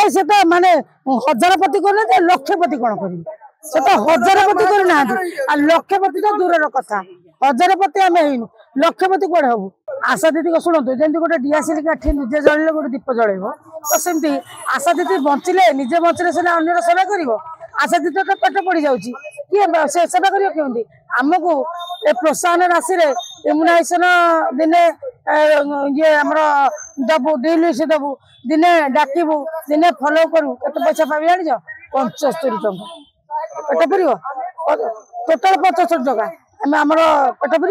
आए से तो माने हजारपति कर लक्षपति कौन कर से तो हजारपति करना लक्षपति तो दूर कथा हजारपति आम हो लक्षपति कौन हबू आशा दीदी को शुणु जमी गोटे डीआसील काठी निजे जल गोटे दीप जल तो सेमती आशा दीदी बंचिले निजे बंचिले सीना अन्यर सेवा कर आशा दीदी तो पेट पड़ जाऊँगी किए से सेवा कर केमती आमको ए प्रोत्साहन राशि इम्युनाइजेशन दिने ये आमर दबु डिलिस दबु दिने डाकबू दिने फॉलो करू केते पैसा पाबी जानिज 75 टका पेट पड़ टोटाल 75 टका आमर पेट पड़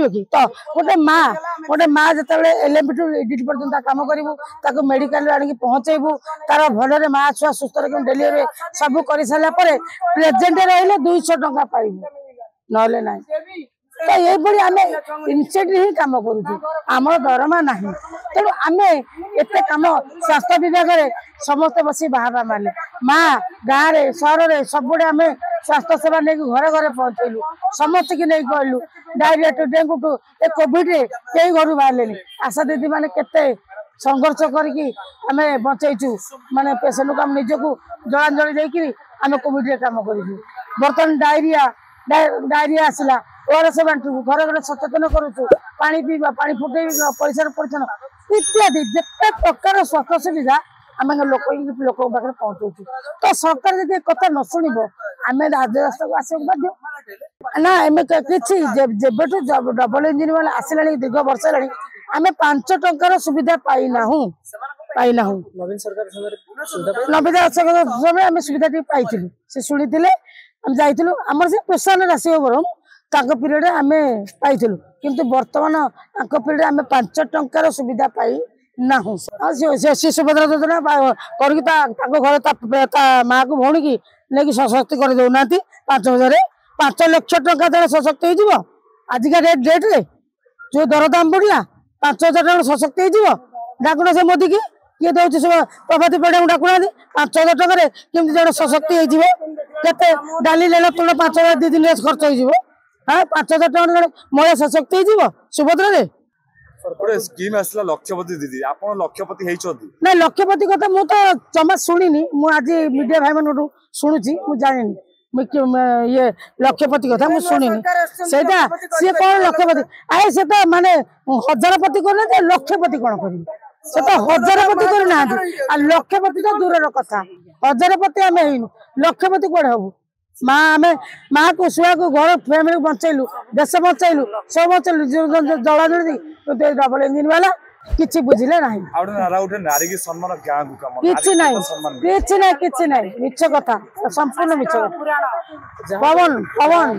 कि तो गोटे माँ जो एलएमपी टू एडिट पर्यटन कम करूँ मेडिकल आनिक पहुँचेबू तार भल माँ छुआ सुस्थ रख डेलीवरी सब कर सारा प्रेजेंट रही 200 टका पाइबू ना तो ये आम इनिशिएटिव ही कम करुँ दरमा ना तेणु आम एत कम स्वास्थ्य विभाग समस्ते बस बाहर मारे माँ गाँव में सहर में सबुड़े आम स्वास्थ्य सेवा नहीं घरे घरे पहुँचेलु समस्त की नहीं कहलु diarrhoea to dengue to a Covid कई घर बाहर आशा दीदी मैंने केते संघर्ष करके आम बचेचु माने पेसेंट को निजक जलांजलि देकर आम कोविड कम कर बर्तमान डायरिया आसला ओआरएस बांटू घर घर सचेतन करुचु पानी पीवा पानी फुटे परिष्कार परिच्छन इत्यादि जिते प्रकार स्वास्थ्य सुविधा आम लोक पाखे पहुँचु तो सरकार जब कथा न शुण आम राजरास्ता को आस बाध्य ना एम कि डबल इंजिन वाला आसला दीर्घ वर्ष है आम 5 टंकार सुविधा पाईना नवीन सरकार समय आम सुविधा पाई से शुणी आम जाइलु आम से प्रोत्साहन राशि बरम पीरियड आम पाई किंतु बर्तमान पीरियड आम 5 टंकार सुविधा पाई ना सुभद्रा योजना कर माँ को भौणी की नहीं सशक्ति कर दौना 5,000 5 लाख टका जरा सशक्त हो आजिका डेट रे जो दरदाम बढ़ला 5,000 टका सशक्त हो डाकुना से मोदी की किए दौर प्रभाती पेड़ डाकुना 5,000 टकर केमती जन सशक्ति होते डाली लेना तुम 5,000 2 दिन खर्च हो हाँ 5,000 टका महिला सशक्त हो सुभद्रा स्कीम आसला लक्षपति दीदी आपण लक्षपति हेइछथि ना लक्षपति कथा मु तो जमा सुनिनी मु आज मीडिया भाई मन शुणुची मु जानिनी ये लक्षपति कथा मु सुनिनी सेटा से कोन लक्षपति आए से तो माने हजारपति करले लक्षपति कोन करी से तो हजारपति करना आ लक्षपति तो दूर कथा हजारपति आमे हिनु लक्षपति कोन हबु माँ को छुआ को घर फैमिली बचेलु देश बचेलु सब बचेलु जला जल्दी डबल इंजिन वाला किसी बुझिले किसी ना मिछ कथा संपूर्ण मिछ पवन